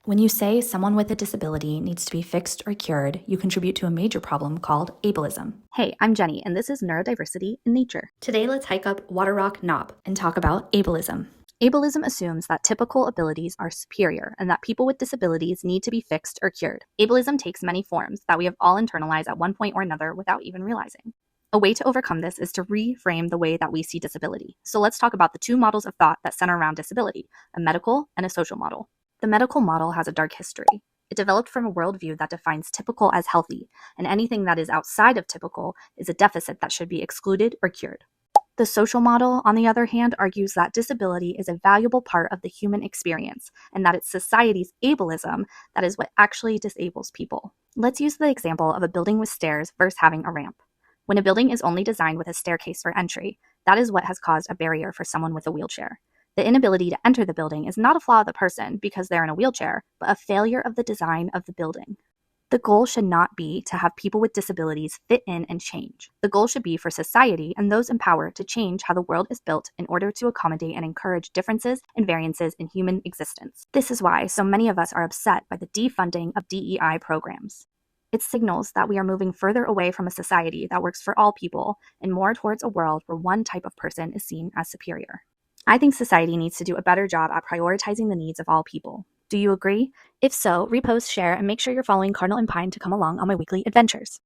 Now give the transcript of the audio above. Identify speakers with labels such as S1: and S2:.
S1: When you say someone with a disability needs to be fixed or cured, you contribute to a major problem called ableism.
S2: Hey, I'm Jenny, and this is Neurodiversity in Nature.
S1: Today, let's hike up Waterrock Knob and talk about ableism.
S2: Ableism assumes that typical abilities are superior and that people with disabilities need to be fixed or cured. Ableism takes many forms that we have all internalized at one point or another without even realizing. A way to overcome this is to reframe the way that we see disability. So let's talk about the two models of thought that center around disability, a medical and a social model. The medical model has a dark history. It developed from a worldview that defines typical as healthy, and anything that is outside of typical is a deficit that should be excluded or cured. The social model, on the other hand, argues that disability is a valuable part of the human experience, and that it's society's ableism that is what actually disables people. Let's use the example of a building with stairs versus having a ramp. When a building is only designed with a staircase for entry, that is what has caused a barrier for someone with a wheelchair. The inability to enter the building is not a flaw of the person because they're in a wheelchair, but a failure of the design of the building. The goal should not be to have people with disabilities fit in and change. The goal should be for society and those in power to change how the world is built in order to accommodate and encourage differences and variances in human existence. This is why so many of us are upset by the defunding of DEI programs. It signals that we are moving further away from a society that works for all people and more towards a world where one type of person is seen as superior. I think society needs to do a better job at prioritizing the needs of all people. Do you agree? If so, repost, share, and make sure you're following Cardinal and Pine to come along on my weekly adventures.